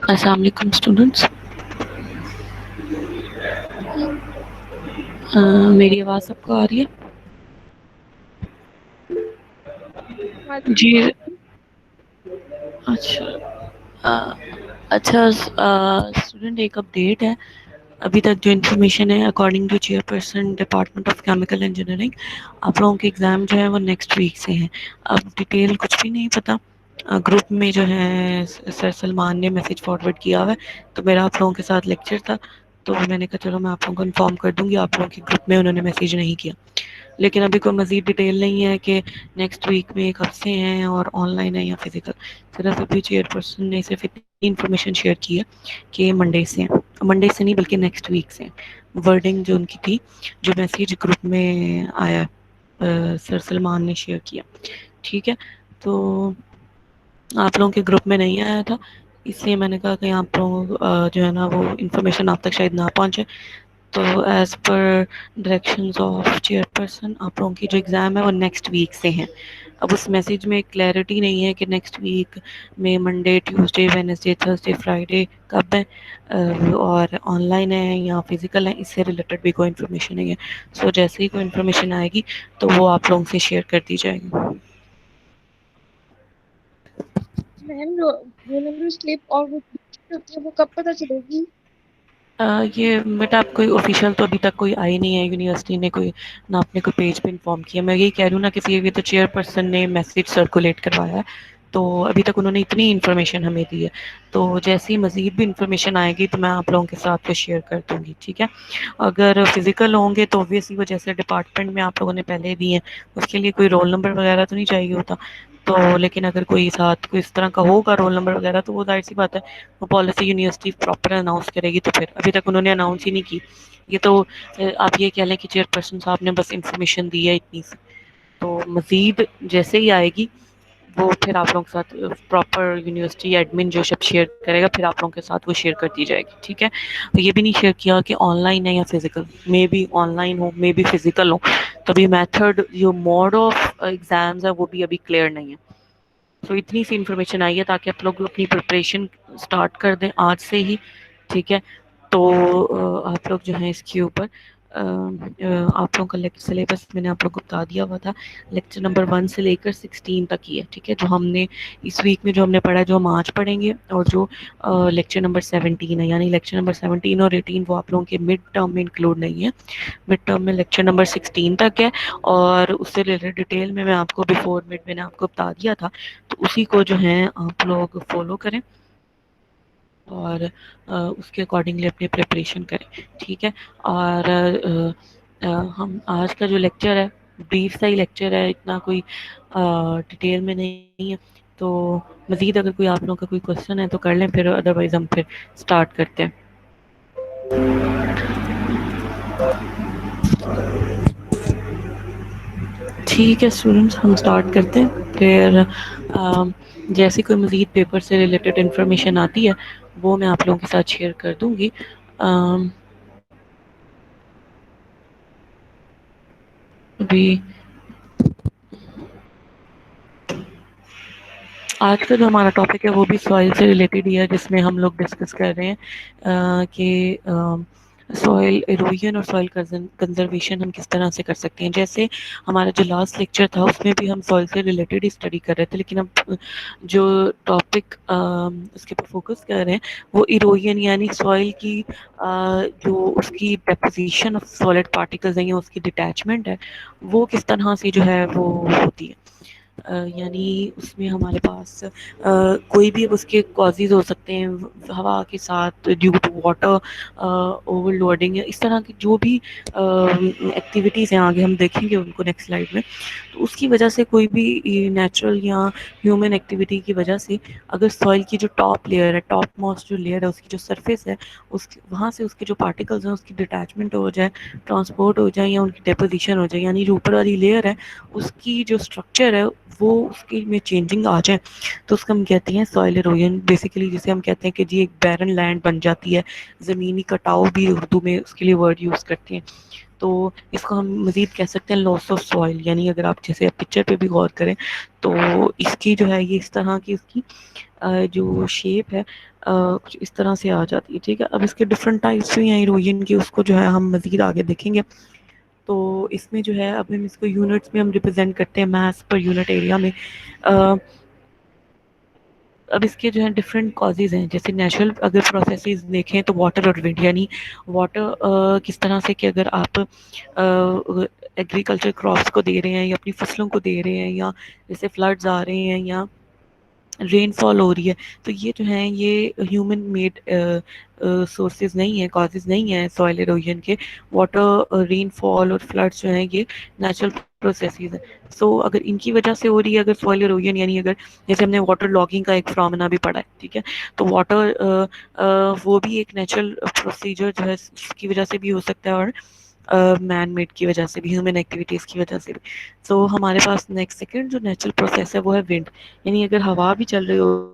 السلام علیکم اسٹوڈنٹس. میری آواز سب کو آ رہی ہے؟ جی. اچھا اسٹوڈنٹ، ایک اپڈیٹ ہے. ابھی تک جو انفارمیشن ہے according to chairperson department of chemical engineering, آپ لوگوں کے ایگزام جو ہے وہ نیکسٹ ویک سے ہیں. اب ڈیٹیل کچھ بھی نہیں پتا. گروپ میں جو ہے سر سلمان نے میسج فارورڈ کیا ہوا ہے، تو میرا آپ لوگوں کے ساتھ لیکچر تھا، تو میں نے کہا چلو میں آپ لوگوں کو انفارم کر دوں گی. آپ لوگوں کے گروپ میں انہوں نے میسیج نہیں کیا، لیکن ابھی کوئی مزید ڈیٹیل نہیں ہے کہ نیکسٹ ویک میں کب سے ہیں اور آن لائن ہے یا فزیکل. صرف ابھی چیئر پرسن نے صرف اتنی انفارمیشن شیئر کی ہے کہ منڈے سے ہیں. منڈے سے نہیں بلکہ نیکسٹ ویک سے. ورڈنگ جو ان کی تھی، جو میسیج گروپ میں آیا سر سلمان نے شیئر کیا. ٹھیک ہے، تو آپ لوگوں کے گروپ میں نہیں آیا تھا، اس لیے میں نے کہا کہ آپ لوگ جو ہے نا وہ انفارمیشن آپ تک شاید نہ پہنچے. تو as per directions of chair person, آپ لوگوں کی جو ایگزام ہے وہ نیکسٹ ویک سے ہیں. اب اس میسیج میں کلیئرٹی نہیں ہے کہ نیکسٹ ویک میں Monday, Tuesday, Wednesday, Thursday, Friday کب ہے اور آن لائن ہے یا فزیکل ہے. اس سے ریلیٹڈ بھی کوئی انفارمیشن نہیں ہے. سو جیسے ہی کوئی انفارمیشن آئے گی تو وہ آپ لوگوں سے شیئر کر دی جائے گی. میم رول نمبر سلپ اور وہ کب پتہ چلے گی؟ یہ بیٹا آپ کوئی آفیشیل تو ابھی تک کوئی آئی نہیں ہے. یونیورسٹی نے کوئی نہ اپنے کوئی پیج پہ انفارم کیا. میں یہی کہہ رہی ہوں نا، کسی بھی تو چیئر پرسن نے میسیج سرکولیٹ کروایا ہے، تو ابھی تک انہوں نے اتنی انفارمیشن ہمیں دی ہے. تو جیسی مزید بھی انفارمیشن آئے گی تو میں آپ لوگوں کے ساتھ پھر شیئر کر دوں گی. ٹھیک ہے، اگر فزیکل ہوں گے تو اوبویسلی وہ جیسے ڈپارٹمنٹ میں آپ لوگوں نے پہلے دی ہیں، اس کے لیے کوئی رول نمبر وغیرہ تو نہیں چاہیے ہوتا. تو لیکن اگر کوئی ساتھ کوئی اس طرح کا ہوگا رول نمبر وغیرہ، تو وہ ظاہر سی بات ہے وہ پالیسی یونیورسٹی پراپر اناؤنس کرے گی. تو پھر ابھی تک انہوں نے اناؤنس ہی نہیں کی. یہ تو آپ یہ کہہ لیں کہ چیئر پرسن صاحب نے بس انفارمیشن دی ہے اتنی سی. تو مزید جیسے ہی آئے گی وہ پھر آپ لوگوں کے ساتھ پراپر یونیورسٹی ایڈمن جو شب شیئر کرے گا، پھر آپ لوگوں کے ساتھ وہ شیئر کر دی جائے گی. ٹھیک ہے، یہ بھی نہیں شیئر کیا کہ آن لائن ہے یا physical. Maybe online ہو، مے بی فزیکل ہو. تو ابھی میتھڈ جو موڈ آف ایگزامز ہے وہ بھی ابھی کلیئر نہیں ہے. تو اتنی سی انفارمیشن آئی ہے تاکہ آپ لوگ اپنی پریپریشن اسٹارٹ کر دیں آج سے ہی. ٹھیک ہے، تو آپ لوگ جو ہیں اس کے اوپر آپ لوگوں کا لیکچر سلیبس میں نے آپ لوگوں کو بتا دیا ہوا تھا. لیکچر نمبر 1 سے لے کر 16 تک ہی ہے. ٹھیک ہے، جو ہم نے اس ویک میں جو ہم نے پڑھا ہے، جو ہم آج پڑھیں گے، اور جو لیکچر نمبر 17 ہے، یعنی لیکچر نمبر 17 اور 18 وہ آپ لوگوں کے مڈ ٹرم میں انکلوڈ نہیں ہے. مڈ ٹرم میں لیکچر نمبر 16 تک ہے، اور اس سے ریلیٹڈ ڈیٹیل میں آپ کو بیفور مڈ میں نے آپ کو بتا دیا تھا. تو اسی کو جو ہے آپ لوگ فالو کریں اور اس کے اکارڈنگلی اپنی پریپریشن کریں. ٹھیک ہے، اور ہم آج کا جو لیکچر ہے بریف سا ہی لیکچر ہے، اتنا کوئی ڈیٹیل میں نہیں ہے. تو مزید اگر کوئی آپ لوگوں کا کوئی کوشچن ہے تو کر لیں، پھر ادروائز ہم پھر اسٹارٹ کرتے ہیں. ٹھیک ہے اسٹوڈنٹس، ہم اسٹارٹ کرتے ہیں. پھر جیسے کوئی مزید پیپر سے ریلیٹڈ انفارمیشن آتی ہے وہ میں آپ لوگوں کے ساتھ شیئر کر دوں گی. ابھی آج کا جو ہمارا ٹاپک ہے وہ بھی سوائل سے ریلیٹڈ ہی ہے، جس میں ہم لوگ ڈسکس کر رہے ہیں کہ سوائل ایروژن اور سوائل کنزرویشن ہم کس طرح سے کر سکتے ہیں. جیسے ہمارا جو لاسٹ لیکچر تھا اس میں بھی ہم سوائل سے ریلیٹڈ ہی اسٹڈی کر رہے تھے، لیکن اب جو ٹاپک اس کے اوپر فوکس کر رہے ہیں وہ ایروژن، یعنی سوائل کی جو اس کی ڈیپوزیشن آف سالڈ پارٹیکلز ہیں یا اس کی ڈیٹیچمنٹ ہے وہ کس طرح سے جو ہے وہ ہوتی ہے. یعنی اس میں ہمارے پاس کوئی بھی اس کے کازز ہو سکتے ہیں، ہوا کے ساتھ، due to water overloading, اس طرح کی جو بھی ایکٹیویٹیز ہیں آگے ہم دیکھیں گے ان کو نیکسٹ سلائیڈ میں. تو اس کی وجہ سے کوئی بھی نیچرل یا ہیومن ایکٹیویٹی کی وجہ سے اگر سوائل کی جو ٹاپ لیئر ہے، ٹاپ موسٹ جو لیئر ہے، اس کی جو سرفیس ہے، وہاں سے اس کے جو پارٹیکلز ہیں اس کی ڈیٹیچمنٹ ہو جائے، ٹرانسپورٹ ہو جائے یا ان کی ڈیپوزیشن ہو جائے، یعنی جو اوپر والی لیئر ہے اس کی جو اسٹرکچر ہے وہ اس کے میں چینجنگ آ جائیں تو اس کو ہم کہتے ہیں سوائل ایروژن. بیسیکلی جسے ہم کہتے ہیں کہ جی ایک بیرن لینڈ بن جاتی ہے, زمینی کٹاؤ بھی اردو میں اس کے لیے ورڈ یوز کرتے ہیں. تو اس کو ہم مزید کہہ سکتے ہیں لاس آف سوائل. یعنی اگر آپ جیسے پکچر پہ بھی غور کریں تو اس کی جو ہے یہ اس طرح کی اس کی جو شیپ ہے کچھ اس طرح سے آ جاتی ہے. ٹھیک ہے, اب اس کے ڈفرنٹ ٹائپس بھی ہیں ایروژن کی, اس کو جو ہے ہم مزید آگے دیکھیں گے. تو اس میں جو ہے اب ہم اس کو یونٹس میں ہم ریپرزینٹ کرتے ہیں میس پر یونٹ ایریا میں. اب اس کے جو ہے ڈفرینٹ کازز ہیں. جیسے نیچرل اگر پروسیسز دیکھیں تو واٹر اور ونڈ, یعنی واٹر کس طرح سے کہ اگر آپ ایگریکلچر کراپس کو دے رہے ہیں یا اپنی فصلوں کو دے رہے ہیں, یا جیسے فلڈز آ رہے ہیں یا رین فال ہو رہی ہے, تو یہ جو ہیں یہ ہیومن میڈ سورسز نہیں ہیں, کازز نہیں ہیں سوائل ایروژن کے. واٹر رین فال اور فلڈس جو ہیں یہ نیچرل پروسیسز ہیں. سو اگر ان کی وجہ سے ہو رہی ہے اگر سوائل ایروژن, یعنی اگر جیسے ہم نے واٹر لاگنگ کا ایک فنامنا بھی پڑھا ہے, ٹھیک ہے, تو واٹر وہ بھی ایک نیچرل پروسیجر جو ہے اس کی وجہ سے بھی ہو سکتا ہے, اور مین میڈ کی وجہ سے بھی, ہیومن ایکٹیویٹیز کی وجہ سے بھی. سو ہمارے پاس نیکسٹ سیکنڈ جو نیچرل پروسیس ہے وہ ہے ونڈ. یعنی اگر ہوا بھی چل رہی ہو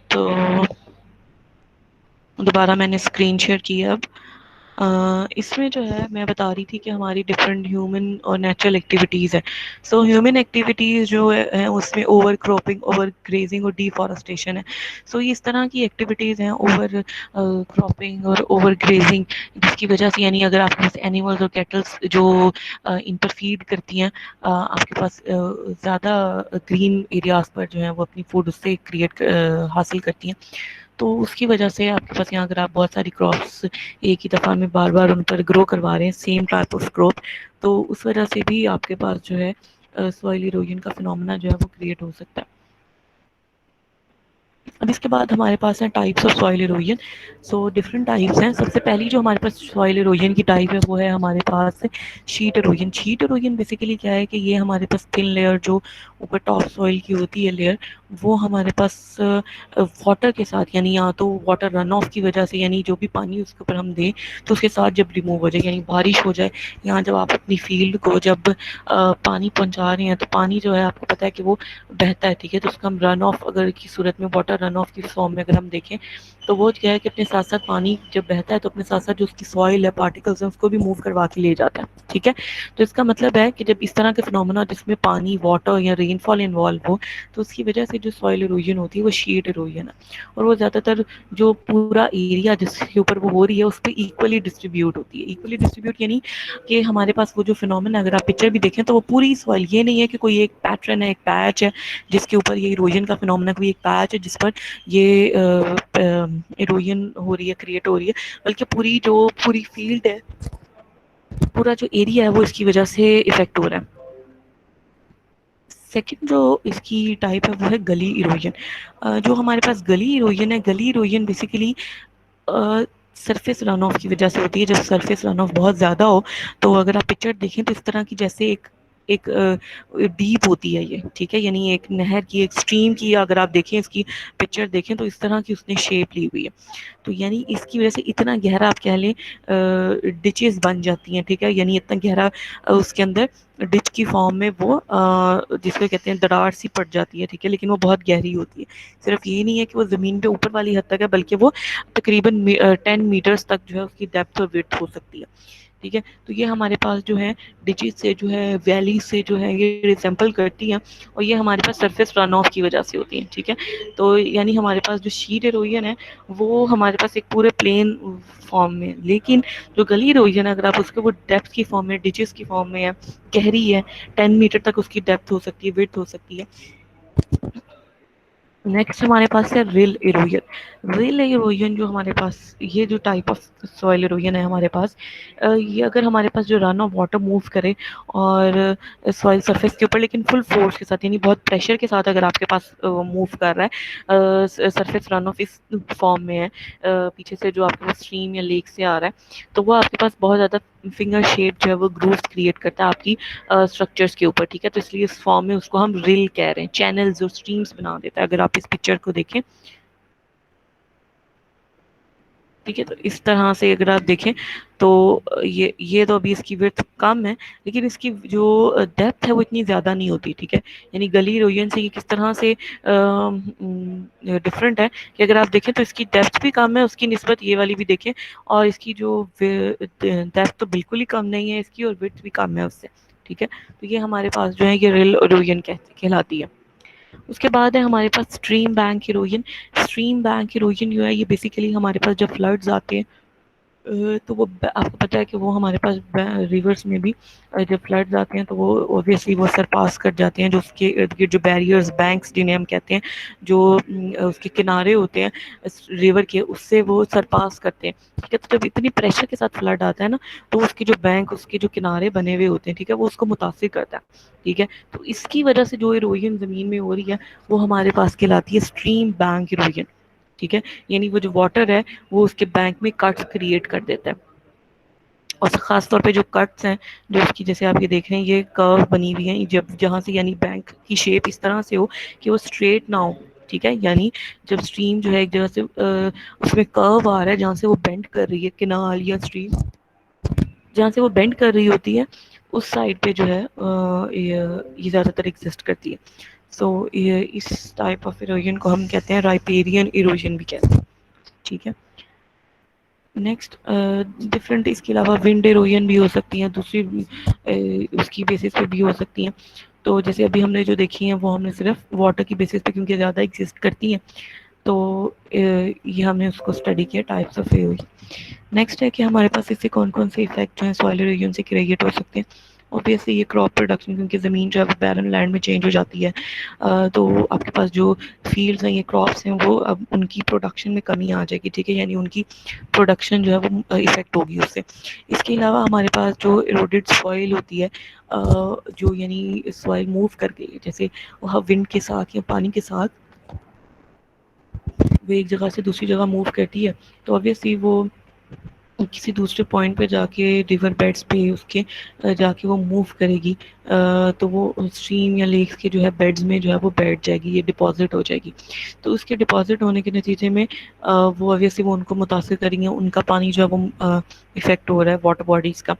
تو دوبارہ میں نے اسکرین شیئر کی ہے. اب اس میں جو ہے میں بتا رہی تھی کہ ہماری ڈفرینٹ ہیومن اور نیچرل ایکٹیویٹیز ہیں. سو ہیومن ایکٹیویٹیز جو ہے اس میں اوور کراپنگ, اوور گریزنگ اور ڈیفارسٹیشن ہے. سو یہ اس طرح کی ایکٹیویٹیز ہیں, اوور کراپنگ اور اوور گریزنگ, جس کی وجہ سے یعنی اگر آپ کے پاس اینیملز اور کیٹلس جو ان پر فیڈ کرتی ہیں, آپ کے پاس زیادہ گرین ایریاز پر جو ہیں وہ اپنی فوڈ اس سے کریٹ حاصل کرتی ہیں, تو اس کی وجہ سے آپ کے پاس یہاں اگر آپ بہت ساری کراپس ایک ہی دفعہ میں بار بار ان پر گرو کروا رہے ہیں, سیم ٹائپ آف کراپ, تو اس وجہ سے بھی آپ کے پاس جو ہے سوائل ایروژن کا فنامنا جو ہے وہ کریٹ ہو سکتا ہے. اب اس کے بعد ہمارے پاس ہیں types of soil erosion. So different types ہیں. سب سے پہلی جو ہمارے پاس سوائل ایروژن کی ٹائپ ہے وہ ہے ہمارے پاس sheet erosion. Sheet erosion basically کیا ہے کہ یہ ہمارے پاس تھن لیئر جو اوپر ٹاپ سوائل کی ہوتی ہے لیئر, وہ ہمارے پاس واٹر کے ساتھ, یعنی یا تو واٹر رن آف کی وجہ سے, یعنی جو بھی پانی اس کے اوپر ہم دیں تو اس کے ساتھ جب ریموو ہو جائے, یعنی بارش ہو جائے, یہاں جب آپ اپنی فیلڈ کو جب پانی پہنچا رہے ہیں تو پانی جو ہے آپ کو پتہ ہے کہ وہ بہتا ہے, ٹھیک ہے, تو اس کا ہم رن آف اگر کی صورت میں واٹر رن آف کی فارم میں اگر ہم دیکھیں تو وہ کیا ہے کہ اپنے ساتھ ساتھ پانی جب بہتا ہے تو اپنے ساتھ ساتھ جو اس کی سوائل ہے پارٹیکلز ہیں اس کو بھی موو کروا کے لے جاتا ہے. ٹھیک ہے, تو اس کا مطلب ہے کہ جب اس طرح کے فنومنا جس میں پانی واٹر یا رین فال انوالو ہو تو اس کی وجہ سے جو سوائل ایروژن ہوتی ہے وہ شیٹ ایروژن ہے, اور وہ زیادہ تر جو پورا ایریا جس کے اوپر وہ ہو رہی ہے اس پہ ایکولی ڈسٹریبیوٹ ہوتی ہے. ایکولی ڈسٹریبیوٹ یعنی کہ ہمارے پاس وہ جو فنومنا اگر آپ پکچر بھی دیکھیں تو وہ پوری سوائل, یہ نہیں ہے کہ کوئی ایک پیٹرن ہے, ایک پیچ ہے جس کے اوپر یہ ایروژن کا فنومنا, کوئی ایک پیچ ہے جس پر یہ ایروژن ہو رہی ہے, کریٹ ہو رہی ہے, بلکہ پوری جو پوری فیلڈ ہے, پورا جو ایریا ہے وہ اس کی وجہ سے افیکٹ ہو رہا ہے. سیکنڈ جو اس کی ٹائپ ہے وہ ہے گلی ایروژن. جو ہمارے پاس گلی ایروژن ہے, گلی erosion basically surface run of کی وجہ سے ہوتی ہے. جب سرفیس رن آف بہت زیادہ ہو تو اگر آپ پکچر دیکھیں تو اس طرح کی جیسے ایک ڈیپ ہوتی ہے یہ, ٹھیک ہے, یعنی ایک نہر کی, ایک اسٹریم کی اگر آپ دیکھیں اس کی پکچر دیکھیں تو اس طرح کی اس نے شیپ لی ہوئی ہے. تو یعنی اس کی وجہ سے اتنا گہرا آپ کہہ لیں ڈچز بن جاتی ہیں, ٹھیک ہے, یعنی اتنا گہرا اس کے اندر ڈچ کی فارم میں وہ جس کو کہتے ہیں دراڑ سی پڑ جاتی ہے, ٹھیک ہے, لیکن وہ بہت گہری ہوتی ہے. صرف یہ نہیں ہے کہ وہ زمین پہ اوپر والی حد تک ہے بلکہ وہ تقریباً 10 میٹرز تک جو ہے اس کی ڈیپتھ اور وڈتھ ہو سکتی ہے. ٹھیک ہے, تو یہ ہمارے پاس جو ہے ڈچز سے جو ہے ویلی سے جو ہے یہ ریسیمپل کرتی ہیں, اور یہ ہمارے پاس سرفیس رن آف کی وجہ سے ہوتی ہیں. ٹھیک ہے, تو یعنی ہمارے پاس جو شیٹ ایروژن ہے وہ ہمارے پاس ایک پورے پلین فارم میں, لیکن جو گلی ایروژن ہے اگر آپ اس کے وہ ڈیپتھ کی فارم میں, ڈچز کی فارم میں ہے, گہری ہے, 10 میٹر تک اس کی ڈیپتھ ہو سکتی ہے, وڈتھ ہو سکتی ہے. نیکسٹ ہمارے پاس ہے ریل ایروژن. ریل ایروژن جو ہمارے پاس یہ جو ٹائپ آف سوائل ایروژن ہے ہمارے پاس, یہ اگر ہمارے پاس جو رن آف واٹر موو کرے اور سوائل سرفیس کے اوپر لیکن فل فورس کے ساتھ, یعنی بہت پریشر کے ساتھ اگر آپ کے پاس موو کر رہا ہے, سرفیس رن آف اس فارم میں ہے, پیچھے سے جو آپ کے پاس اسٹریم یا لیک سے آ رہا ہے, تو وہ آپ کے پاس بہت زیادہ فنگر شیپ جو ہے وہ گرووز کریٹ کرتا ہے آپ کی اسٹرکچرس کے اوپر. ٹھیک ہے, تو اس لیے اس فارم میں اس کو ہم ریل کہہ رہے ہیں, چینلز اور اسٹریمس بنا دیتا ہے اگر آپ اس پکچر کو دیکھیں. ٹھیک ہے, تو اس طرح سے اگر آپ دیکھیں تو یہ تو ابھی اس کی وڈتھ کم ہے لیکن اس کی جو ڈیپتھ ہے وہ اتنی زیادہ نہیں ہوتی. ٹھیک ہے, یعنی گلی ایروژن سے یہ کس طرح سے ڈفرینٹ ہے کہ اگر آپ دیکھیں تو اس کی ڈیپتھ بھی کم ہے اس کی نسبت یہ والی بھی دیکھیں, اور اس کی جو ڈیپتھ تو بالکل ہی کم نہیں ہے اس کی, اور وڈتھ بھی کم ہے اس سے. ٹھیک ہے, تو یہ ہمارے پاس جو ہے یہ ریل ایروژن کہلاتی ہے. اس کے بعد ہے ہمارے پاس stream bank erosion. Stream bank erosion جو ہے یہ بیسیکلی ہمارے پاس جب فلڈز آتے ہیں تو وہ آپ کو پتہ ہے کہ وہ ہمارے پاس ریورس میں بھی جب فلڈز آتے ہیں تو وہ اوبویسلی وہ سر پاس کر جاتے ہیں جو اس کے ارد گرد جو بیریئرز, بینکس جنہیں ہم کہتے ہیں, جو اس کے کنارے ہوتے ہیں ریور کے, اس سے وہ سر پاس کرتے ہیں. ٹھیک ہے, تو جب اتنی پریشر کے ساتھ فلڈ آتا ہے نا تو اس کے جو بینک, اس کے جو کنارے بنے ہوئے ہوتے ہیں, ٹھیک ہے, وہ اس کو متاثر کرتا ہے. ٹھیک ہے, تو اس کی وجہ سے جو ایروژن زمین میں ہو رہی ہے وہ ہمارے پاس کہلاتی ہے اسٹریم بینک ایروژن. ٹھیک ہے, یعنی وہ جو واٹر ہے وہ اس کے بینک میں کٹس کریٹ کر دیتا ہے, اور خاص طور پہ جو کٹس ہیں جو اس کی جیسے آپ یہ دیکھ رہے ہیں یہ کرو بنی ہوئی ہیں جہاں سے یعنی بینک کی شیپ اس طرح سے ہو کہ وہ اسٹریٹ نہ ہو. ٹھیک ہے, یعنی جب اسٹریم جو ہے ایک جگہ سے اس میں کرو آ رہا ہے جہاں سے وہ بینڈ کر رہی ہے, کنال یا اسٹریم جہاں سے وہ بینڈ کر رہی ہوتی ہے اس سائڈ پہ جو ہے یہ زیادہ تر ایگزسٹ کرتی ہے. سو یہ اس ٹائپ آف ایروژن کو ہم کہتے ہیں رائپیرین ایروژن بھی کہتے ہیں. ٹھیک ہے, نیکسٹ ڈفرینٹ اس کے علاوہ ونڈ ایروژن بھی ہو سکتی ہیں, دوسری اس کی بیسس پہ بھی ہو سکتی ہیں. تو جیسے ابھی ہم نے جو دیکھی ہیں وہ ہم نے صرف واٹر کی بیسس پہ کیونکہ زیادہ ایگزسٹ کرتی ہیں تو یہ ہم نے اس کو اسٹڈی کیا ٹائپس آف ایروژن. نیکسٹ ہے کہ ہمارے پاس اس سے کون کون سے افیکٹ جو ہیں سوائل ایروژن سے کریٹ ہو سکتے ہیں. اوبیسلی یہ کراپ پروڈکشن, کیونکہ زمین جو ہے بیرن لینڈ میں چینج ہو جاتی ہے تو آپ کے پاس جو فیلڈز ہیں, یہ کراپس ہیں, وہ اب ان کی پروڈکشن میں کمی آ جائے گی. ٹھیک ہے, یعنی ان کی پروڈکشن جو ہے وہ افیکٹ ہوگی اس سے. اس کے علاوہ ہمارے پاس جو ایروڈڈ سوائل ہوتی ہے جو یعنی سوائل موو کر کے جیسے ونڈ کے ساتھ یا پانی کے ساتھ وہ ایک جگہ سے دوسری جگہ موو کرتی ہے, تو obviously وہ کسی دوسرے پوائنٹ پہ جا کے ریور بیڈس پہ اس کے جا کے وہ موو کرے گی, تو وہ اسٹریم یا لیکس کے جو ہے بیڈز میں جو ہے وہ بیٹھ جائے گی, یہ ڈپازٹ ہو جائے گی. تو اس کے ڈپازٹ ہونے کے نتیجے میں وہ obviously وہ ان کو متاثر کریں گے, ان کا پانی جو ہے وہ افیکٹ ہو رہا ہے واٹر باڈیز کا.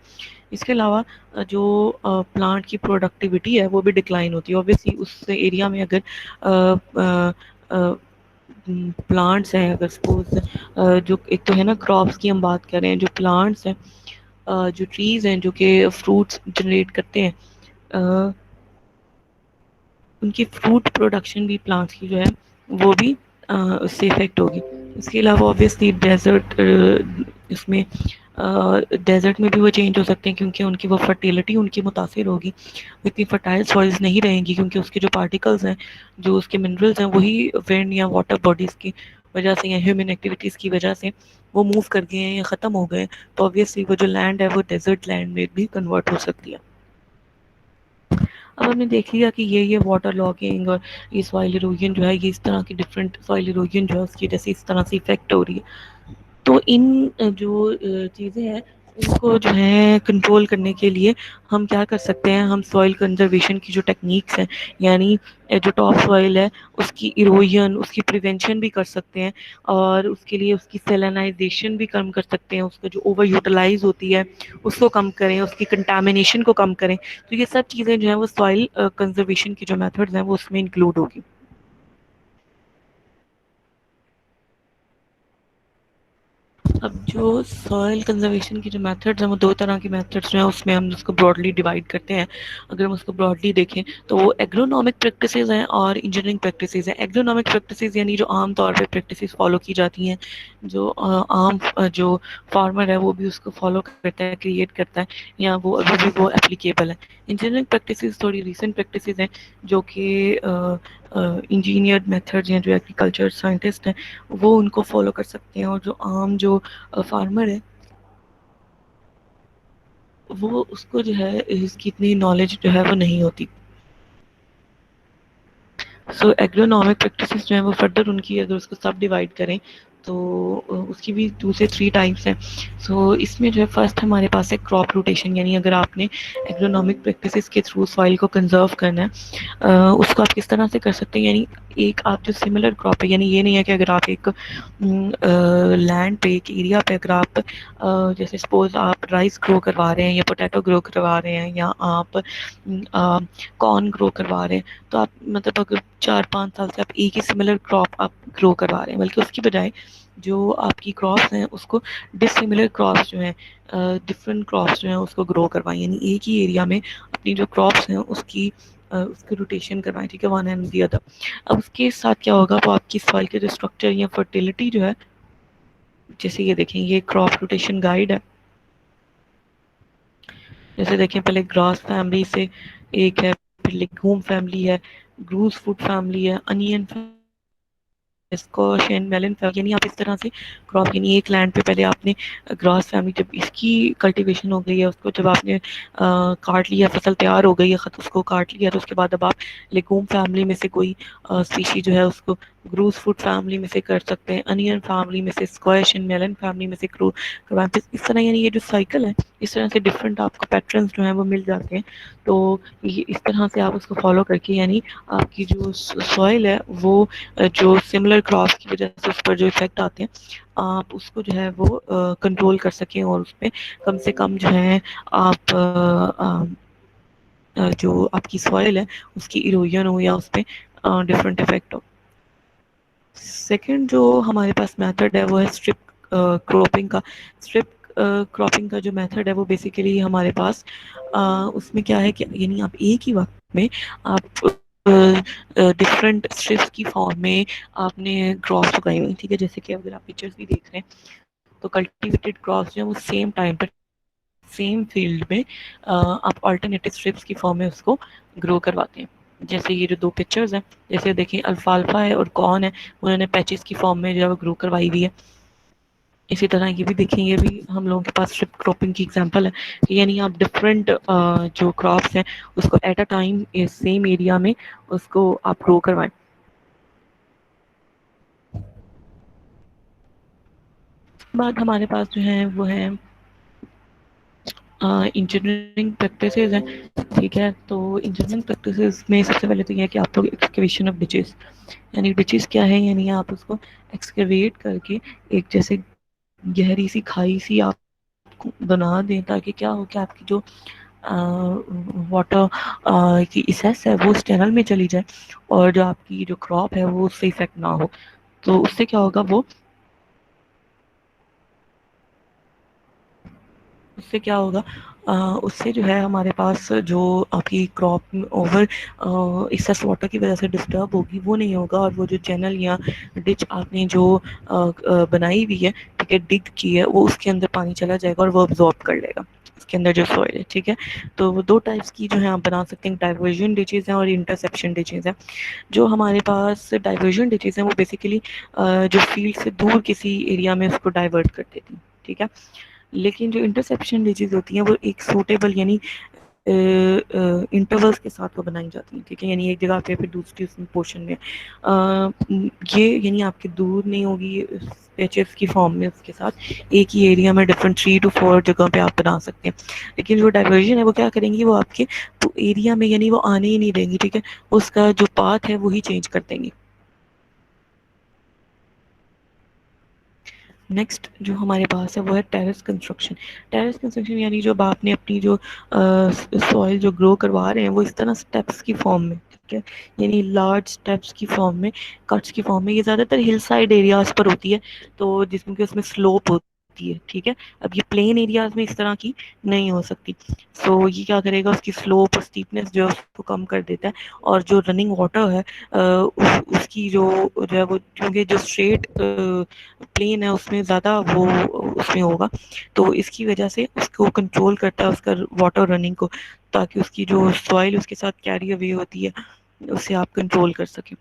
اس کے علاوہ جو پلانٹ کی پروڈکٹیوٹی ہے وہ بھی ڈکلائن ہوتی ہے. obviously اس ایریا میں اگر پلانٹس ہیں، اگر سپوز جو ایک تو ہے نا کراپس کی ہم بات کر رہے ہیں، جو پلانٹس ہیں، جو ٹریز ہیں جو کہ فروٹس جنریٹ کرتے ہیں، ان کی فروٹ پروڈکشن بھی پلانٹس کی جو ہے وہ بھی اس سے افیکٹ ہوگی. اس کے علاوہ اوبویسلی ڈیزرٹ، اس میں ڈیزرٹ میں بھی وہ چینج ہو سکتے ہیں کیونکہ ان کی وہ فرٹیلٹی ان کی متاثر ہوگی. اتنی فرٹائل سوائلز نہیں رہیں گی کیونکہ اس کے جو پارٹیکلز ہیں، جو اس کے منرلز ہیں، وہی ونڈ یا واٹر باڈیز کی وجہ سے یا ہیومن ایکٹیویٹیز کی وجہ سے وہ موو کر گئے ہیں یا ختم ہو گئے ہیں. تو اوبویسلی وہ جو لینڈ ہے وہ ڈیزرٹ لینڈ میں بھی کنورٹ ہو سکتی ہے. اب ہم نے دیکھ لیا کہ یہ واٹر لاگنگ اور یہ سوائل ایروجن جو ہے، یہ اس طرح کی ڈفرینٹ سوائل ایروجن جو ہے اس کی وجہ سے اس طرح سے افیکٹ ہو رہی ہے. تو ان جو چیزیں ہیں ان کو جو ہے کنٹرول کرنے کے لیے ہم کیا کر سکتے ہیں؟ ہم سوائل کنزرویشن کی جو ٹیکنیکس ہیں، یعنی جو ٹاپ سوائل ہے اس کی ایروژن، اس کی پریونشن بھی کر سکتے ہیں، اور اس کے لیے اس کی سیلینائزیشن بھی کم کر سکتے ہیں. اس کا جو اوور یوٹیلائز ہوتی ہے اس کو کم کریں، اس کی کنٹامینیشن کو کم کریں. تو یہ سب چیزیں جو ہیں وہ سوائل کنزرویشن کی جو میتھڈز ہیں وہ اس میں انکلوڈ ہوگی. اب جو سوائل کنزرویشن کی جو میتھڈز ہیں وہ دو طرح کی میتھڈز جو ہیں اس میں ہم اس کو براڈلی ڈیوائڈ کرتے ہیں. اگر ہم اس کو براڈلی دیکھیں تو وہ ایگرونامک پریکٹسز ہیں اور انجینئرنگ پریکٹسز ہیں. ایگرونامک پریکٹسز یعنی جو عام طور پہ پریکٹسز فالو کی جاتی ہیں، جو عام جو فارمر ہے وہ بھی اس کو فالو کرتا ہے، کریٹ کرتا ہے، یا وہ ابھی بھی وہ اپلیکیبل ہے. انجینئرنگ پریکٹسز تھوڑی ریسنٹ پریکٹسز ہیں جو کہ انجینئرڈ میتھڈز ہیں، جو ایگریکلچر سائنٹسٹ ہیں وہ ان کو فالو کر سکتے ہیں، اور جو عام جو فارمر ہے وہ اس کو جو ہے اس کی اتنی نالج جو ہے وہ نہیں ہوتی. سو ایگرونامک پریکٹسز جو ہیں وہ فردر ان کی اگر اس کو سب ڈیوائڈ کریں تو اس کی بھی 2 سے 3 ٹائپس ہیں. سو اس میں جو ہے فرسٹ ہمارے پاس ہے کراپ روٹیشن، یعنی اگر آپ نے ایگرونامک پریکٹسز کے تھرو سوائل کو کنزرو کرنا ہے، اس کو آپ کس طرح سے کر سکتے ہیں؟ یعنی ایک آپ جو سملر کراپ ہے، یعنی یہ نہیں ہے کہ اگر آپ ایک لینڈ پہ، ایک ایریا پہ اگر آپ جیسے سپوز آپ رائس گرو کروا رہے ہیں یا پوٹیٹو گرو کروا رہے ہیں یا آپ کارن گرو کروا رہے ہیں، تو آپ مطلب اگر 4-5 سال سے آپ ایک ہی سملر کراپ آپ گرو کروا رہے ہیں، بلکہ اس کی بجائے جو آپ کی کراپس ہیں اس کو ڈسملر کراپس جو ہیں، ڈفرنٹ کراپس جو ہیں اس کو گرو کروائیں. یعنی ایک ہی ایریا میں اپنی جو کراپس ہیں اس کی روٹیشن کروائیں، ٹھیک ہے، ون اینڈ دی ادر. اب اس کے ساتھ کیا ہوگا؟ تو آپ کی سوائل کے جو اسٹرکچر یا فرٹیلٹی جو ہے، جیسے یہ دیکھیں یہ کراپ روٹیشن گائیڈ ہے. جیسے دیکھیں پہلے گراس فیملی سے ایک ہے، پھر لیگوم فیملی ہے، گروس فوڈ فیملی ہے، انین اسکوش اینڈ میلن، یعنی آپ اس طرح سے کراپ، یعنی ایک لینڈ پہ پہلے آپ نے گراس فیملی، جب اس کی کلٹیویشن ہو گئی ہے، اس کو جب آپ نے کاٹ لیا، فصل تیار ہو گئی ہے، خط اس کو کاٹ لیا، تو اس کے بعد اب آپ لیگوم فیملی میں سے کوئی اسپیشی جو ہے اس کو گروس فوڈ فیملی میں سے کر سکتے ہیں، انین فیملی میں سے، اسکوش اینڈ میلن فیملی میں سے گرو کروائیں. اس طرح یعنی یہ جو سائیکل ہے، اس طرح سے ڈفرینٹ آپ کو پیٹرنس جو ہیں وہ مل جاتے ہیں. تو یہ اس طرح سے آپ اس کو فالو کر کے، یعنی آپ کی جو سوائل ہے وہ جو سملر کراپس کی وجہ سے اس پر جو افیکٹ آتے ہیں، آپ اس کو جو ہے وہ کنٹرول کر سکیں، اور اس پہ کم سے کم جو ہے آپ جو آپ کی سوائل ہے اس کی ایروژن ہو یا اس پہ ڈفرینٹ افیکٹ ہو. سیکنڈ جو ہمارے پاس میتھڈ ہے وہ ہے اسٹرپ کراپنگ کا. اسٹرپ کراپنگ کا جو میتھڈ ہے وہ بیسیکلی ہمارے پاس اس میں کیا ہے کہ یعنی آپ ایک ہی وقت میں آپ ڈفرنٹ اسٹرپس کی فارم میں آپ نے کراپس اگائی ہوئی، ٹھیک ہے. جیسے کہ اگر آپ پکچرز بھی دیکھ رہے ہیں تو کلٹیویٹڈ کراپس جو ہے وہ سیم ٹائم پر سیم فیلڈ میں آپ آلٹرنیٹو اسٹرپس کی فارم میں اس کو گرو کرواتے ہیں. جیسے یہ جو 2 پکچرز ہیں، جیسے دیکھیں الفالفا ہے اور کارن ہے، انہوں نے پیچز کی فارم میں جو ہے وہ گرو کروائی ہوئی ہے. اسی طرح یہ بھی دیکھیں، یہ بھی ہم لوگوں کے پاس اسٹرپ کراپنگ کی ایگزامپل ہے. یعنی آپ ڈفرینٹ جو کراپس ہیں اس کو at a time same area میں اس کو آپ گرو کروائیں. بعد ہمارے پاس جو ہیں وہ ہیں انجینئرنگ پریکٹسز ہیں، ٹھیک ہے. تو انجینئرنگ پریکٹسز میں سب سے پہلے تو یہ ہے کہ آپ لوگ ایکسکیویشن آف ڈچز، یعنی ڈچز کیا ہے؟ یعنی آپ اس کو ایکسکیویٹ کر کے ایک جیسے گہری سی کھائی سی آپ بنا دیں، تاکہ کیا ہو کہ آپ کی جو واٹر کی اسیس ہے وہ اس چینل میں چلی جائے، اور جو آپ کی جو کراپ ہے وہ اس سے افیکٹ نہ ہو. تو اس سے کیا ہوگا، وہ اس سے کیا ہوگا، اس سے جو ہے ہمارے پاس جو آپ کی کراپ اوور ایکسس واٹر کی وجہ سے ڈسٹرب ہوگی وہ نہیں ہوگا، اور وہ جو چینل یا ڈچ آپ نے جو بنائی ہوئی ہے، ٹھیک ہے، ڈگ کی ہے، وہ اس کے اندر پانی چلا جائے گا اور وہ ابزارب کر لے گا اس کے اندر جو سوئل ہے. ٹھیک ہے، تو وہ دو ٹائپس کی جو ہے آپ بنا سکتے ہیں، ڈائیورژن ڈچز ہیں اور انٹرسیپشن ڈچز ہیں. جو ہمارے پاس ڈائیورژن ڈچز ہیں وہ بیسیکلی جو فیلڈ سے دور کسی ایریا میں اس کو ڈائیورٹ کر دیتی ہیں. ٹھیک ہے، لیکن جو انٹرسیپشن ڈیزیز ہوتی ہیں وہ ایک سوٹیبل یعنی انٹرولس کے ساتھ وہ بنائی جاتی ہیں. ٹھیک ہے، یعنی ایک جگہ پہ پھر دوسری اس پورشن میں یہ یعنی آپ کی دور نہیں ہوگی پیچز کی فارم میں، اس کے ساتھ ایک ہی ایریا میں ڈفرنٹ 3 to 4 جگہ پہ آپ بنا سکتے ہیں. لیکن جو ڈائیورژن ہے وہ کیا کریں گی، وہ آپ کے ایریا میں یعنی وہ آنے ہی نہیں دیں گی. ٹھیک ہے، اس کا جو پاتھ ہے وہی چینج کر دیں گی. نیکسٹ جو ہمارے پاس ہے وہ ہے ٹیرس کنسٹرکشن. ٹیرس کنسٹرکشن یعنی جو آپ نے اپنی جو سوئل جو گرو کروا رہے ہیں وہ اس طرح اسٹیپس کی فارم میں، ٹھیک ہے، یعنی لارج اسٹیپس کی فارم میں، کٹس کی فارم میں. یہ زیادہ تر ہل سائڈ ایریاز پر ہوتی ہے، تو جس میں کہ اس میں سلوپ ہوتی ہے. ٹھیک ہے، اب یہ پلین ایریاز میں اس طرح کی نہیں ہو سکتی. سو یہ کیا کرے گا، اس کی سلوپ اور اسٹیپنس جو ہے اس کو کم کر دیتا ہے، اور جو رننگ واٹر ہے اس کی جو ہے وہ کیونکہ جو اسٹریٹ پلین ہے اس میں زیادہ وہ اس میں ہوگا، تو اس کی وجہ سے اس کو کنٹرول کرتا ہے اس کا واٹر رننگ کو، تاکہ اس کی جو سوائل اس کے ساتھ کیری اوے ہوتی ہے اسے آپ کنٹرول کر سکیں.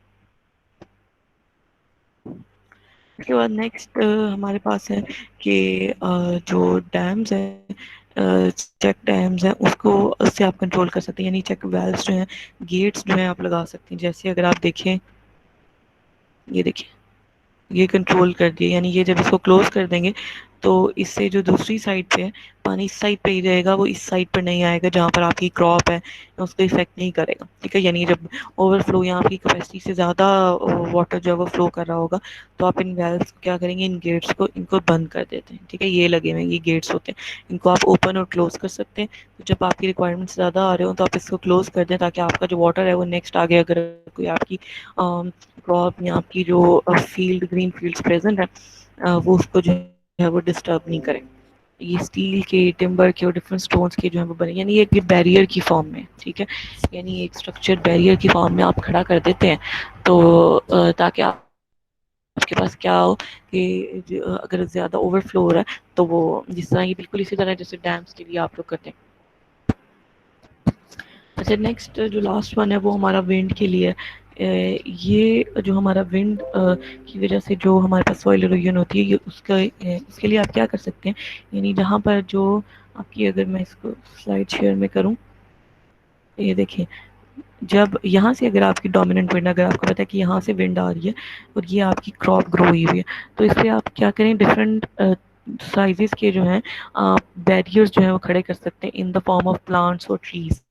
اس کے بعد نیکسٹ ہمارے پاس ہے کہ جو ڈیمز ہیں، چیک ڈیمز ہیں، اس سے آپ کنٹرول کر سکتے ہیں. یعنی چیک ویلز جو ہیں، گیٹس جو ہیں آپ لگا سکتے ہیں. جیسے اگر آپ دیکھیں، یہ دیکھیں، یہ کنٹرول کر دیا، یعنی یہ جب اس کو کلوز کر دیں گے تو اس سے جو دوسری سائڈ پہ ہے پانی اس سائڈ پہ ہی رہے گا، وہ اس سائڈ پر نہیں آئے گا جہاں پر آپ کی کراپ ہے، اس کو افیکٹ نہیں کرے گا. ٹھیک ہے، یعنی جب اوور فلو یہاں کی کیپیسٹی سے زیادہ واٹر جو ہے وہ فلو کر رہا ہوگا تو آپ ان ویلس کو کیا کریں گے، ان گیٹس کو ان کو بند کر دیتے ہیں. ٹھیک ہے، یہ لگے ہوئے یہ گیٹس ہوتے ہیں، ان کو آپ اوپن اور کلوز کر سکتے ہیں. تو جب آپ کی ریکوائرمنٹس زیادہ آ رہے ہوں تو آپ اس کو کلوز کر دیں، تاکہ آپ کا جو واٹر ہے وہ نیکسٹ آگے اگر کوئی آپ کی کراپ یا آپ کی جو فیلڈ گرین فیلڈس پریزنٹ ہے وہ اس کو جو ہے وہ ڈسٹرب نہیں کریں. یہ اسٹیل کے، ٹمبر کے اور ڈفرنٹ اسٹونس کے جو ہے وہ بنے، یعنی یہ بیریئر کی فارم میں. ٹھیک ہے، یعنی ایک اسٹرکچر بیریئر کی فارم میں آپ کھڑا کر دیتے ہیں، تو تاکہ آپ کے پاس کیا ہو کہ اگر زیادہ اوور فلو ہو رہا ہے تو وہ جس طرح یہ بالکل اسی طرح جیسے ڈیمس کے لیے آپ لوگ کرتے ہیں. اچھا، نیکسٹ جو لاسٹ ون ہے وہ ہمارا ونڈ کے لیے. یہ جو ہمارا ونڈ کی وجہ سے جو ہمارے پاس سوئل ایروژن ہوتی ہے، یہ اس کے لیے آپ کیا کر سکتے ہیں، یعنی جہاں پر جو آپ کی، اگر میں اس کو سلائڈ شیئر میں کروں، یہ دیکھیں، جب یہاں سے اگر آپ کی ڈومیننٹ ونڈ، اگر آپ کو پتا ہے کہ یہاں سے ونڈ آ رہی ہے اور یہ آپ کی کراپ گرو ہوئی ہوئی ہے، تو اس سے آپ کیا کریں، ڈفرینٹ سائزز کے جو ہیں آپ بیریئرز جو ہیں وہ کھڑے کر سکتے ہیں ان دا فارم آف پلانٹس اور ٹریز.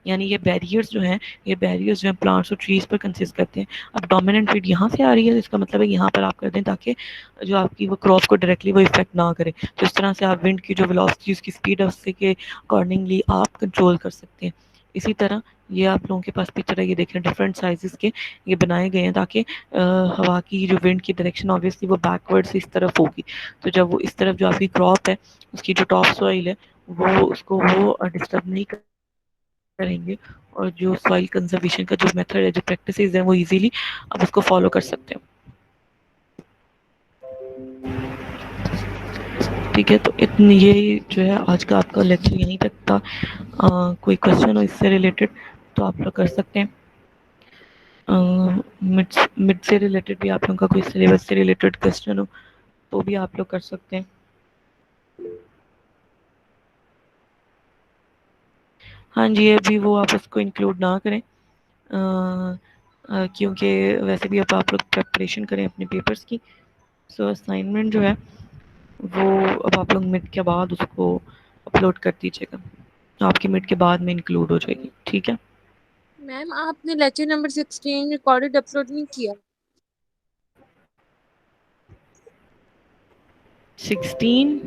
یعنی یہ بیریئرز جو ہیں، یہ بیریئرز جو ہیں پلانٹس اور ٹریز پر کنسسٹ کرتے ہیں. اب ڈومیننٹ ونڈ یہاں سے آ رہی ہے، اس کا مطلب ہے یہاں پر آپ کر دیں تاکہ جو آپ کی وہ کراپ کو ڈائریکٹلی وہ افیکٹ نہ کرے. تو اس طرح سے آپ ونڈ کی جو ویلوسٹی، اس کی اسپیڈ ہے، اس سے کے اکارڈنگلی آپ کنٹرول کر سکتے ہیں. اسی طرح یہ آپ لوگوں کے پاس پکچر ہے، یہ دیکھیں ڈفرینٹ سائزز کے یہ بنائے گئے ہیں تاکہ ہوا کی جو ونڈ کی ڈائریکشن آبویسلی وہ بیکورڈ سے اس طرف ہوگی. تو جب وہ اس طرف جو آپ کی کراپ ہے اس کی جو ٹاپ سوائل ہے وہ اس کو وہ ڈسٹرب نہیں کریں گے، اور جو سوائل کنزرویشن کا جو میتھڈ ہے، جو پریکٹسز ہیں، وہ ایزیلی آپ اس کو فالو کر سکتے ہیں. ٹھیک ہے، تو یہ جو ہے آج کا آپ کا لیکچر یہیں تک تھا. کوئی کوشچن ہو اس سے ریلیٹڈ تو آپ لوگ کر سکتے ہیں. مڈ سے ریلیٹڈ بھی آپ لوگوں کا کوئی سلیبس سے ریلیٹڈ کوشچن ہو تو بھی آپ لوگ کر سکتے ہیں. ہاں جی، ابھی وہ آپ اس کو انکلوڈ نہ کریں، کیونکہ ویسے بھی اب آپ لوگ پریپریشن کریں اپنے پیپرز کی. سو اسائنمنٹ جو ہے وہ اب آپ لوگ مڈ کے بعد اس کو اپلوڈ کر دیجیے گا، آپ کی مڈ کے بعد میں انکلوڈ ہو جائے گی. ٹھیک ہے، میم آپ نے لیکچر نمبر 16 ریکارڈڈ اپلوڈ نہیں کیا. 16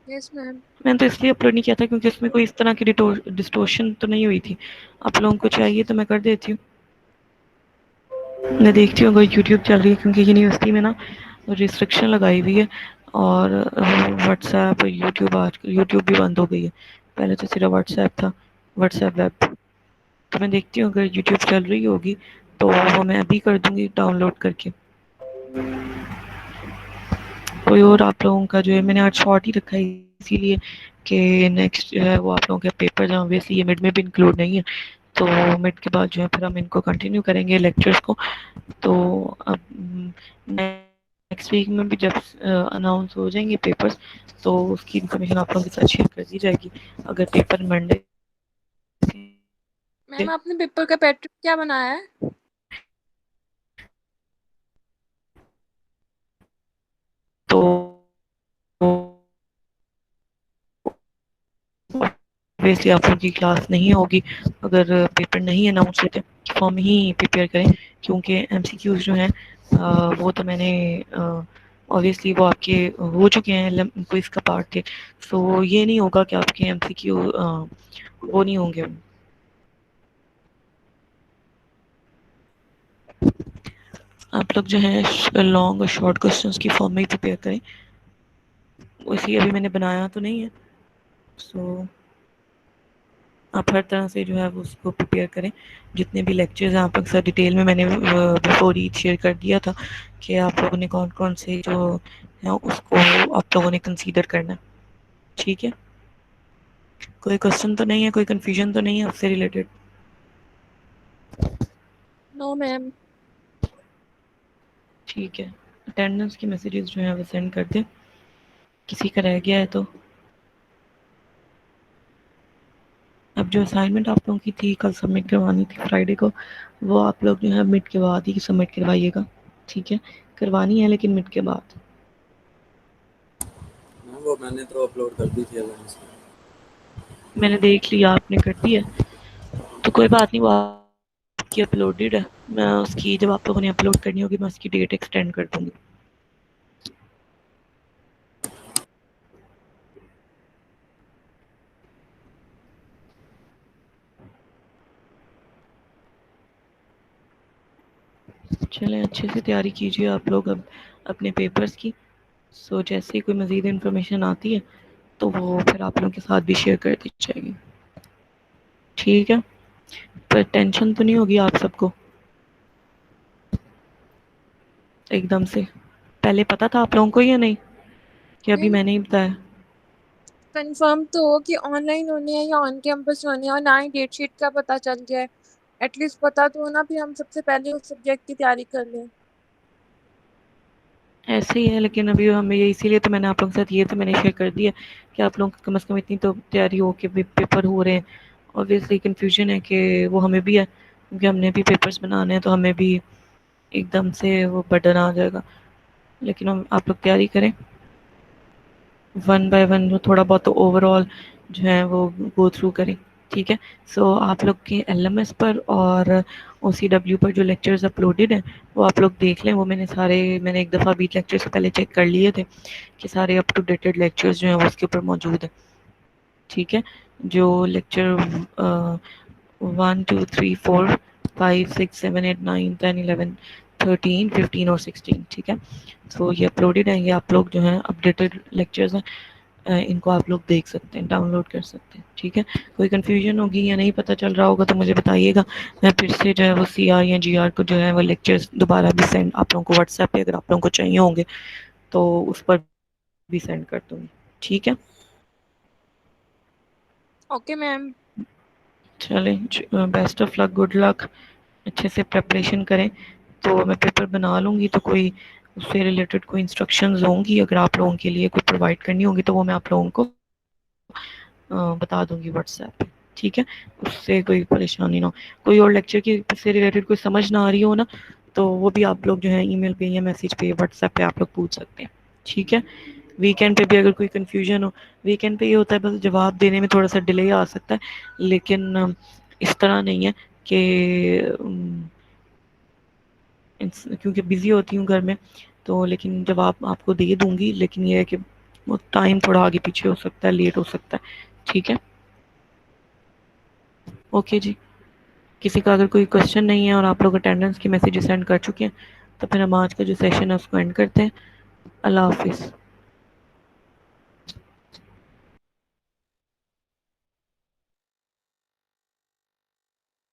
یس میم. میں نے تو اس لیے اپلوڈ نہیں کیا تھا کیونکہ اس میں کوئی اس طرح کی ڈسٹورشن تو نہیں ہوئی تھی. آپ لوگوں کو چاہیے تو میں کر دیتی ہوں. میں دیکھتی ہوں اگر یوٹیوب چل رہی ہے، کیونکہ یونیورسٹی میں نا ریسٹرکشن لگائی ہوئی ہے، اور واٹس ایپ یوٹیوب یوٹیوب بھی بند ہو گئی ہے. پہلے تو صرف واٹس ایپ تھا، واٹس ایپ ویب. تو میں دیکھتی ہوں اگر یوٹیوب چل رہی ہوگی تو وہ میں ابھی کر دوں گی ڈاؤن لوڈ کر کے. کوئی اور آپ لوگوں کا جو ہے میں نے آج شارٹ ہی رکھا ہے اسی لیے کہ نیکسٹ جو ہے وہ آپ لوگوں کے پیپر جہاں ویسے یہ مڈ میں بھی انکلوڈ نہیں ہے، تو مڈ کے بعد جو ہے پھر ہم ان کو کنٹینیو کریں گے لیکچرز کو. تو اب نیکسٹ ویک میں بھی جب اناؤنس ہو جائیں گے پیپرز تو اس کی انفارمیشن آپ لوگوں کے ساتھ شیئر کر دی جائے گی. اگر پیپر منڈے میم آپ نے پیپر کا پیٹرن کیا بنایا ہے؟ تو ویسے آپ لوگوں کی کلاس نہیں ہوگی اگر پیپر نہیں اناؤنس ہوتے، فارم ہی پریپیئر کریں، کیونکہ ایم سی کیوز جو ہیں وہ تو میں نے اوبویسلی وہ آپ کے ہو چکے ہیں، کوئز کا پارٹ تھے. سو یہ نہیں ہوگا کہ آپ کے ایم سی کیو وہ نہیں ہوں گے. آپ لوگ جو ہیں لانگ اور شارٹ کوشچنس کی فارم میں ہی پریپیئر کریں. اسی ابھی میں نے بنایا تو نہیں ہے، سو آپ ہر طرح سے جو ہے اس کو پریپیئر کریں. جتنے بھی لیکچرز ہیں آپ اکثر ڈیٹیل میں نے بفور عید شیئر کر دیا تھا کہ آپ لوگوں نے کون کون سے جو ہیں اس کو آپ لوگوں نے کنسیڈر کرنا ہے. ٹھیک ہے، کوئی کوشچن تو نہیں ہے، کوئی کنفیوژن تو نہیں ہے اس سے ریلیٹڈ؟ نو میم. ٹھیک ہے، اٹینڈنس کی میسیجز جو ہیں وہ سینڈ کر دیں کسی کا رہ گیا ہے تو. اب جو اسائنمنٹ آپ لوگوں کی تھی کل سبمٹ کروانی تھی فرائیڈے کو، وہ آپ لوگ جو ہے مڈ کے بعد ہی سبمٹ کروائیے گا. ٹھیک ہے، کروانی ہے لیکن مڈ کے بعد. ہاں وہ میں نے تو اپلوڈ کر دی تھی اللہ سے. میں نے دیکھ لیا آپ نے کر دی ہے تو کوئی بات نہیں، وہ آپ کی اپلوڈیڈ ہے. میں اس کی جب آپ لوگوں نے اپلوڈ کرنی ہوگی میں اس کی ڈیٹ ایکسٹینڈ کر دوں گی. چلیں اچھے سے تیاری کیجیے آپ لوگ اب اپنے پیپرز کی. سو جیسے ہی کوئی مزید انفارمیشن آتی ہے تو وہ پھر آپ لوگوں کے ساتھ بھی شیئر کر دی جائے گی. ٹھیک ہے، پر ٹینشن تو نہیں ہوگی آپ سب کو ایک دم سے؟ پہلے پتا تھا آپ لوگوں کو یا نہیں کہ ابھی میم میں نے ہی بتایا؟ کنفرم تو ہو کہ آن لائن ہونی ہے یا آن کیمپس ہونی ہے، اور نہ ہی ڈیٹ شیٹ کا پتہ چل گیا ہے. ایٹ لیسٹ پتہ تو ہونا بھی، ہم سب سے پہلے اس سبجیکٹ کی تیاری کر لیں. ایسے ہی ہے، لیکن ابھی ہمیں یہ اسی لیے تو میں نے آپ لوگوں کے ساتھ یہ تو میں نے شیئر کر دیا کہ آپ لوگوں کم از کم اتنی تو تیاری ہو کہ پیپر ہو رہے ہیں. اوبویسلی کنفیوژن ہے کہ وہ ہمیں بھی ہے کیونکہ ہم نے بھی پیپرز بنانے ہیں تو ہمیں بھی ایک دم سے وہ برڈن آ جائے گا. لیکن آپ لوگ تیاری کریں ون بائی ون، جو تھوڑا بہت اوور آل جو ہے وہ گو تھرو کریں. ٹھیک ہے، سو آپ لوگ کے ایل ایم ایس پر اور او سی ڈبلیو پر جو لیکچرز اپلوڈیڈ ہیں وہ آپ لوگ دیکھ لیں. وہ میں نے ایک دفعہ بیچ لیکچر سے پہلے چیک کر لیے تھے کہ سارے اپ ٹو ڈیٹڈ لیکچرز جو ہیں وہ اس کے اوپر موجود ہیں. ٹھیک ہے، جو لیکچر 1 2 3 4 5 6 7 8 9 10 11 13 15 اور 16، ٹھیک ہے. تو یہ اپلوڈیڈ ہیں، یہ آپ لوگ جو ہیں اپڈیٹڈ لیکچرز ہیں، ان کو آپ لوگ دیکھ سکتے ہیں، ڈاؤن لوڈ کر سکتے ہیں. ٹھیک ہے، کوئی کنفیوژن ہوگی یا نہیں پتہ چل رہا ہوگا تو مجھے بتائیے گا. میں پھر سے جو ہے وہ سی آر یا جی آر کو جو ہے وہ لیکچرز دوبارہ بھی سینڈ آپ لوگوں کو واٹس ایپ پہ اگر آپ لوگوں کو چاہیے ہوں گے تو اس پر بھی سینڈ کر دوں گی. ٹھیک ہے، اوکے میم. چلیں best of luck, good luck. اچھے سے پریپریشن کریں تو میں پیپر بنا لوں گی تو کوئی اس سے ریلیٹڈ کوئی انسٹرکشنز ہوں گی اگر آپ لوگوں کے لیے کوئی پرووائڈ کرنی ہوگی تو وہ میں آپ لوگوں کو بتا دوں گی واٹس ایپ پہ. ٹھیک ہے، اس سے کوئی پریشانی نہ ہو. کوئی اور لیکچر کی سے ریلیٹڈ کوئی سمجھ نہ آ رہی ہو نا تو وہ بھی آپ لوگ جو ہے ای میل پہ یا میسیج پہ واٹس ایپ پہ آپ لوگ پوچھ سکتے ہیں. ٹھیک ہے، ویکینڈ پہ بھی اگر کوئی کنفیوژن ہو، ویکینڈ پہ یہ ہوتا ہے بس جواب دینے میں تھوڑا سا ڈیلے آ سکتا ہے، لیکن اس طرح نہیں ہے کہ کیونکہ بزی ہوتی ہوں گھر میں تو، لیکن جواب آپ کو دے دوں گی. لیکن یہ ہے کہ وہ ٹائم تھوڑا آگے پیچھے ہو سکتا ہے، لیٹ ہو سکتا ہے. ٹھیک ہے، اوکے جی. کسی کا اگر کوئی کوشچن نہیں ہے اور آپ لوگ اٹینڈنس کی میسیجز سینڈ کر چکے ہیں تو پھر ہم آج کا جو سیشن ہے اس کو اینڈ کرتے ہیں. اللہ حافظ.